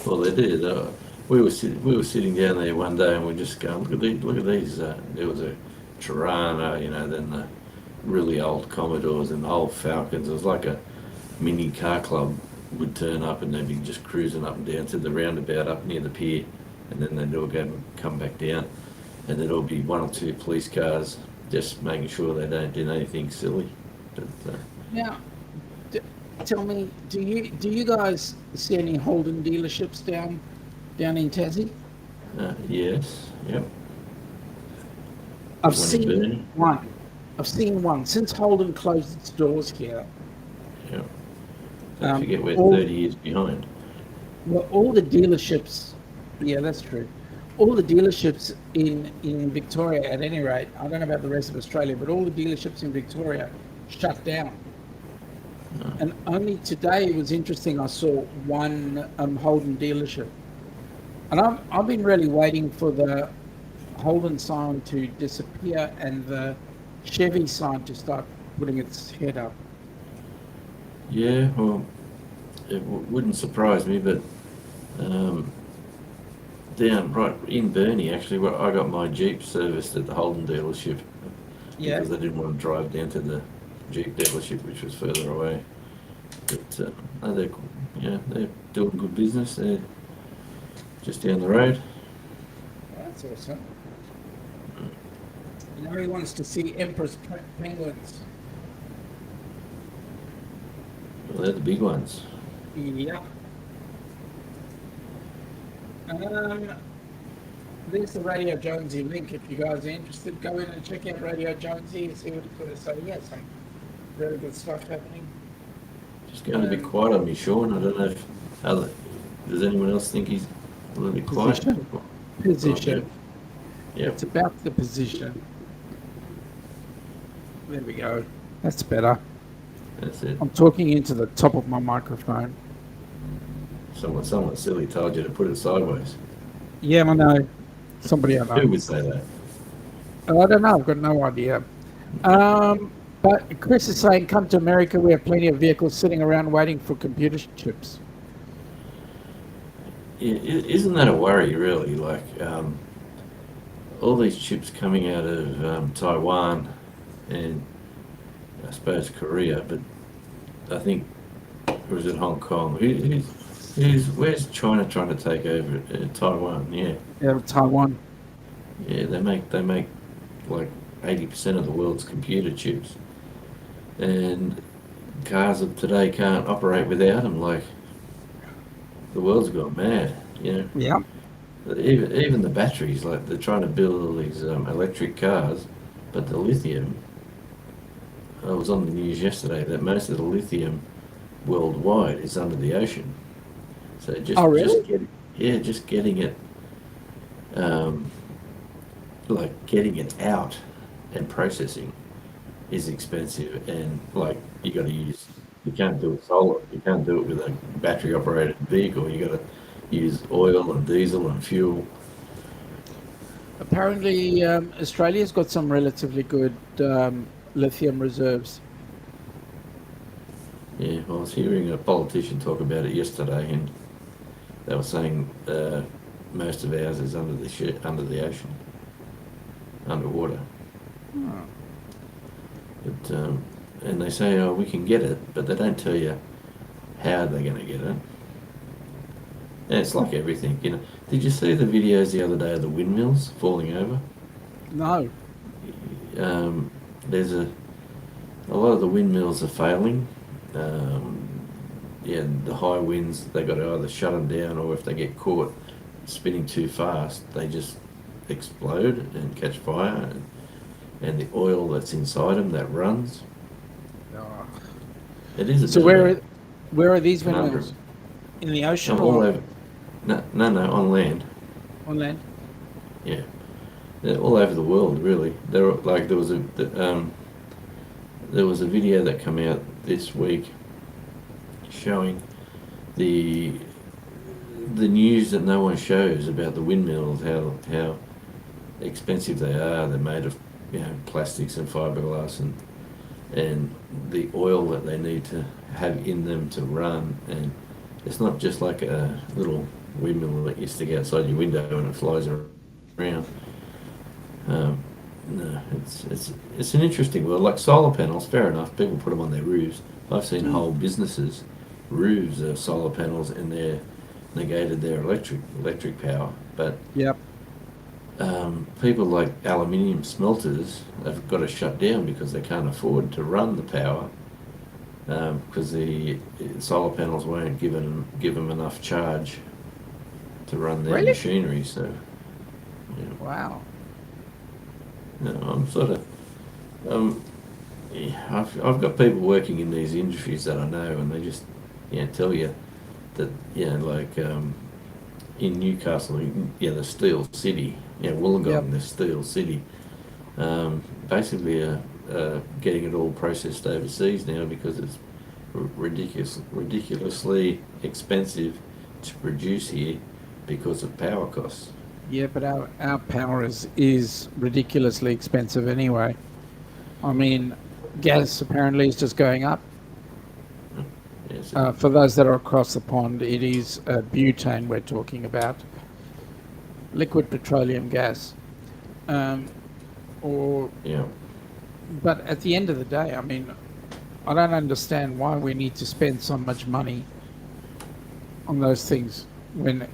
Well, they did. We were sitting down there one day and we just going, look at these. There was a Tirana, then the really old Commodores and the old Falcons. It was like a mini car club would turn up and they'd be just cruising up and down to the roundabout up near the pier, and then they'd all come back down, and there'd all be one or two police cars just making sure they don't do anything silly. But, now, tell me, do you guys see any Holden dealerships down in Tassie? Yes. Yep. I've seen one since Holden closed its doors here. Yeah. Don't forget we're 30 years behind. Well, all the dealerships, yeah, that's true. All the dealerships in Victoria, at any rate, I don't know about the rest of Australia, but all the dealerships in Victoria shut down. No. And only today, it was interesting, I saw one Holden dealership. And I've been really waiting for the Holden sign to disappear and the Chevy sign to start putting its head up. Yeah, well, it wouldn't surprise me, but down right in Burnie, actually, where I got my Jeep serviced at the Holden dealership because I didn't want to drive down to the Jeep dealership, which was further away. But they're doing good business. They're just down the road. That's awesome. Larry wants to see Empress penguins. Well, they're the big ones. Yeah. there's the Radio Jonesy link. If you guys are interested, go in and check out Radio Jonesy and see what it's got to say. Yeah, some really good stuff happening. Just going a bit quiet on me, Sean. I don't know if does anyone else think he's a little bit quiet? Position. Yeah. It's about the position. There we go. That's better. That's it. I'm talking into the top of my microphone. Someone silly told you to put it sideways. Yeah, I know. Somebody I know. Who would say that? I don't know. I've got no idea. But Chris is saying, come to America. We have plenty of vehicles sitting around waiting for computer chips. Yeah, isn't that a worry, really? Like all these chips coming out of Taiwan and I suppose Korea, but I think, or is it Hong Kong? Where's China trying to take over Taiwan? Yeah, Taiwan. Yeah, they make like 80% of the world's computer chips, and cars of today can't operate without them. Like the world's gone mad, Yeah. Even the batteries, like they're trying to build all these electric cars, but the lithium. I was on the news yesterday that most of the lithium worldwide is under the ocean. So just getting it, like getting it out and processing is expensive, and like you can't do it solar, you can't do it with a battery operated vehicle. You got to use oil and diesel and fuel. Apparently, Australia's got some relatively good lithium reserves. Yeah, I was hearing a politician talk about it yesterday, and they were saying most of ours is under the ocean, underwater. Oh. But and they say, oh, we can get it, but they don't tell you how they're going to get it. And it's like everything, Did you see the videos the other day of the windmills falling over? No. There's a lot of the windmills are failing. The high winds, they got to either shut them down, or if they get caught spinning too fast, they just explode and catch fire, and the oil that's inside them that runs. Oh. It is. So where are these windmills? In the ocean all or over? No, on land. on land? Yeah, they're all over the world, really. There was a video that came out this week showing the news that no one shows about the windmills, how expensive they are. They're made of plastics and fiberglass, and the oil that they need to have in them to run. And it's not just like a little windmill that you stick outside your window and it flies around. No, it's an interesting world. Like solar panels, fair enough. People put them on their roofs. I've seen whole businesses, roofs are solar panels, and they're negated their electric power. But Yep. People like aluminium smelters have got to shut down because they can't afford to run the power, because the solar panels won't give them enough charge to run their Really? machinery. So, Wow. I'm sort of, I've got people working in these industries that I know, and they just tell you that like in Newcastle, the Steel City, Wollongong, the Steel City, basically getting it all processed overseas now because it's ridiculously expensive to produce here because of power costs. Yeah, but our power is ridiculously expensive anyway. I mean, gas apparently is just going up. Yes. For those that are across the pond, it is butane we're talking about, liquid petroleum gas. But at the end of the day, I mean, I don't understand why we need to spend so much money on those things when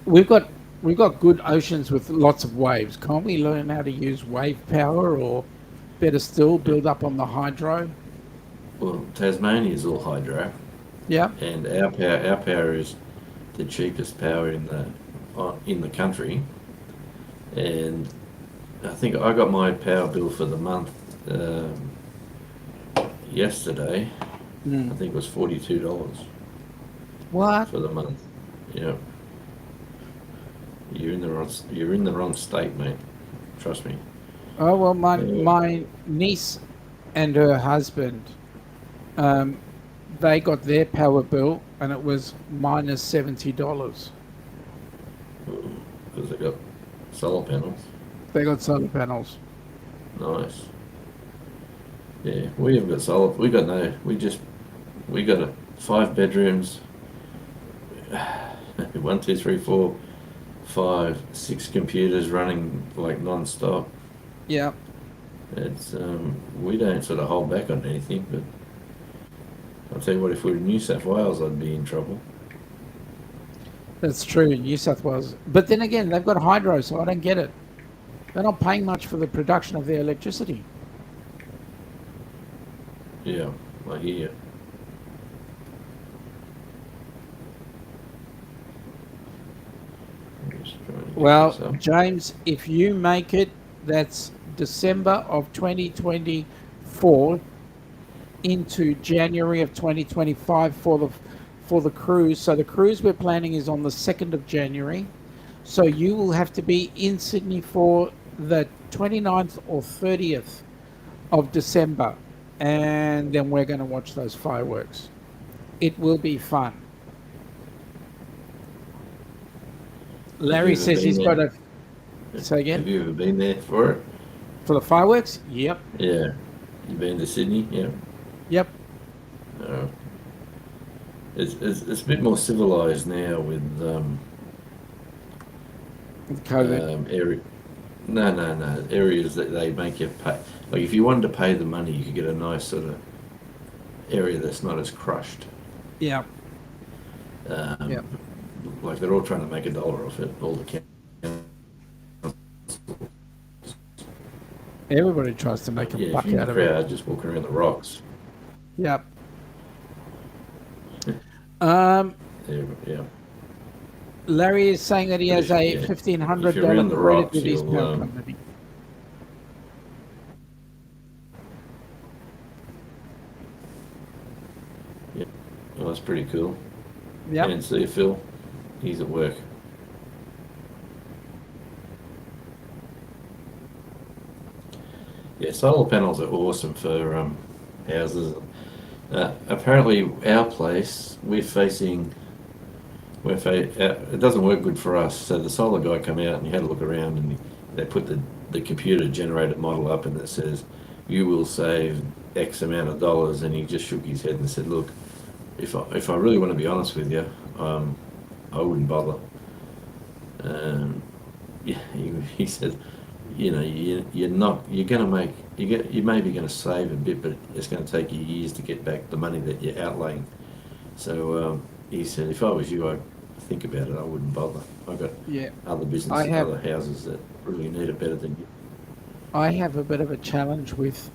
we've got good oceans with lots of waves. Can't we learn how to use wave power, or better still, build up on the hydro? Well, Tasmania is all hydro. Yeah. And our power is the cheapest power in the country. and I think I got my power bill for the month yesterday. I think it was $42 What? for the month. Yeah, you're in the wrong state, mate. Trust me. Oh well, Yeah. my niece and her husband, they got their power bill and it was minus $70. Because they got solar panels. They got solar panels. Nice. Yeah, we haven't got solar. We got no. We got 5 bedrooms. 1, 2, 3, 4, 5, 6 computers running like non-stop. Yeah, It's we don't sort of hold back on anything, but I'll tell you what, if we were in New South Wales, I'd be in trouble. that's true in New South Wales. But then again, they've got hydro, so I don't get it. They're not paying much for the production of their electricity. Yeah, I hear you. I'm just trying to get Well, this up. James, if you make it, that's December of 2024 into January of 2025 for the cruise. So the cruise we're planning is on the 2nd of January. So you will have to be in Sydney for the 29th or 30th of December. And then we're going to watch those fireworks. It will be fun. Larry Have you ever says he's been got there? a... Say again? Have you ever been there for it? For the fireworks? Yep. Yeah. You been to Sydney? Yeah. Yep. Uh, it's a bit more civilized now with With COVID. area. No. Areas that they make you pay. Like if you wanted to pay the money, you could get a nice sort of area that's not as crushed. Yeah. Um, Like they're all trying to make $1 off it. All the Everybody tries to make a yeah, buck if you're in out the of it. crowd, just walking around the rocks. Yep. Yeah. Larry is saying that he But has if- a yeah, $1,500 if you're around the credit rocks, with his you'll, power company. Well, that's pretty cool. Yep. And see Phil, he's at work. Yeah, solar panels are awesome for houses. Apparently, our place it doesn't work good for us. So the solar guy come out and he had a look around and they put the computer generated model up and it says you will save X amount of dollars, and he just shook his head and said, look, if I really want to be honest with you, I wouldn't bother. Yeah, he said, you know, you may be going to save a bit, but it's going to take you years to get back the money that you're outlaying. So he said, if I was you, I'd think about it. I wouldn't bother. I got other businesses, other houses that really need it better than you. I have a bit of a challenge with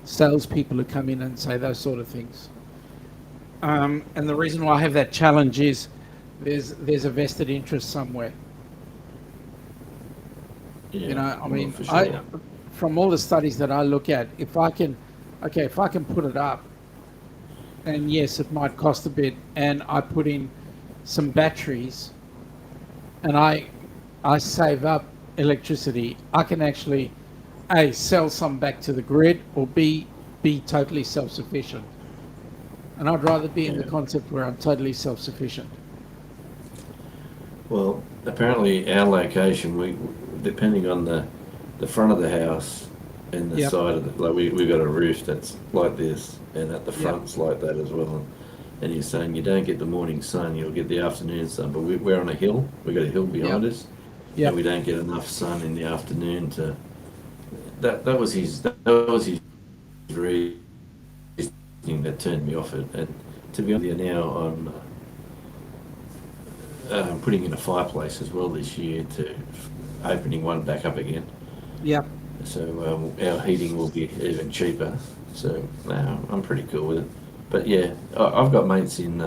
salespeople who come in and say those sort of things. And the reason why I have that challenge is there's a vested interest somewhere. Yeah, You know, I well, mean, for sure. from all the studies that I look at, if I can put it up, and yes, it might cost a bit, and I put in some batteries, and I save up electricity, I can actually A, sell some back to the grid, or B, be totally self-sufficient. And I'd rather be in the concept where I'm totally self-sufficient. Well, apparently our location, depending on the front of the house and the side of it, like we've got a roof that's like this, and at the front's like that as well. And you're saying you don't get the morning sun, you'll get the afternoon sun. But we're on a hill. We've got a hill behind us, and we don't get enough sun in the afternoon to. That was his reason that turned me off it. And to be honest, now I'm putting in a fireplace as well this year, to opening one back up again. Yep. So our heating will be even cheaper. So I'm pretty cool with it. But yeah, I've got mates in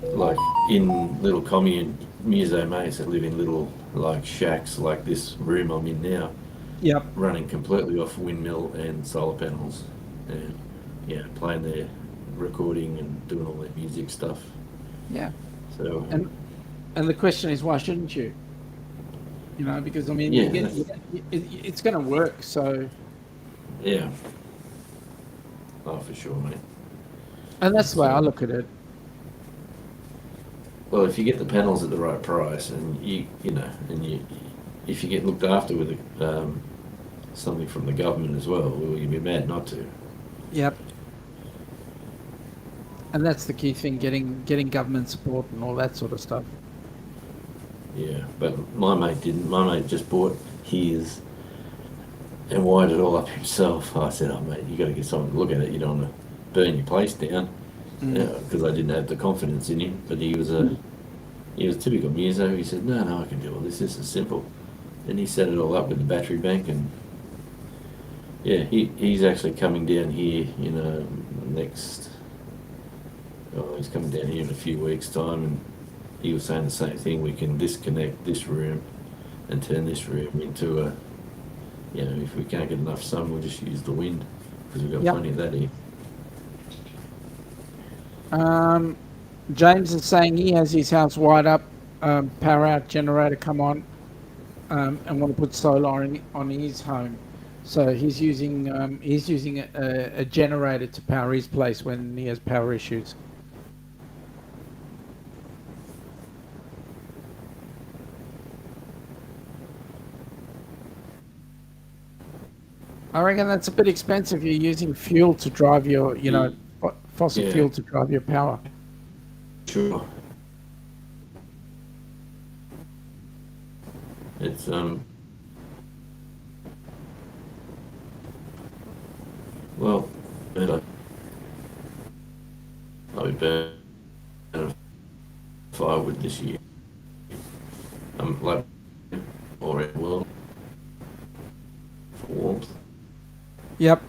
like in little commune muso mates that live in little like shacks like this room I'm in now, Yep. running completely off windmill and solar panels, and playing their recording and doing all their music stuff. Yeah. So And the question is, why shouldn't you? You know, because I mean, it's going to work. So. Yeah. Oh, for sure, mate. And that's the way I look at it. Well, if you get the panels at the right price, and if you get looked after with something from the government as well, you'd be mad not to. Yep. And that's the key thing: getting government support and all that sort of stuff. Yeah, but my mate didn't. My mate just bought his and wired it all up himself. I said, "Oh, mate, you got to get someone to look at it. You don't want to burn your place down." Because I didn't have the confidence in him. But he was typical muso. He said, "No, I can do all this. This is simple." And he set it all up with the battery bank, and he's actually coming down here. Next. Oh, he's coming down here in a few weeks' time, and he was saying the same thing. We can disconnect this room and turn this room into a. If we can't get enough sun, we'll just use the wind because we've got plenty of that here. James is saying he has his house wired up, power out, generator come on, and want to put solar on his home. So he's using a generator to power his place when he has power issues. I reckon that's a bit expensive. You're using fuel to drive your, fossil fuel to drive your power. Sure. It's well, better. I'll be burning firewood this year. Like or it will for warmth. Yep.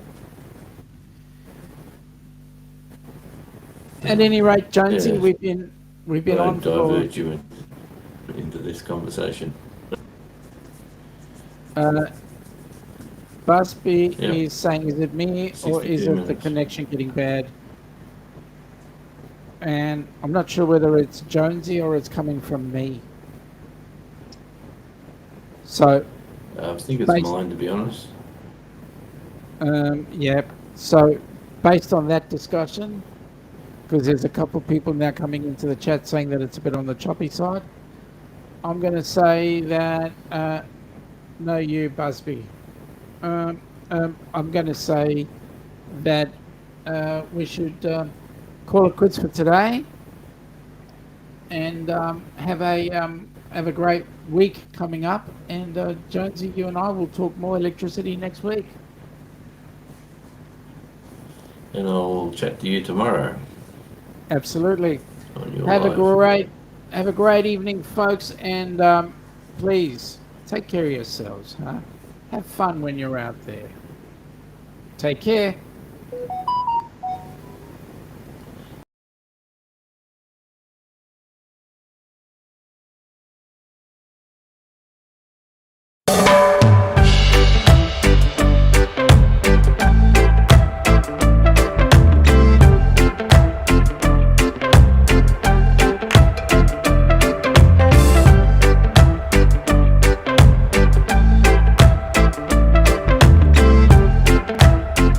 At any rate, Jonesy, we've been on for. Divert you into this conversation. Busby is saying, is it me or is it the connection getting bad? And I'm not sure whether it's Jonesy or it's coming from me. So. I think it's mine, to be honest. So based on that discussion, because there's a couple of people now coming into the chat saying that it's a bit on the choppy side, I'm going to say that no, you Busby. I'm going to say that we should call it quits for today, and have a great week coming up. And Jonesy, you and I will talk more electricity next week. And I'll chat to you tomorrow. Absolutely. Have a great evening, folks, and please take care of yourselves. Have fun when you're out there. Take care.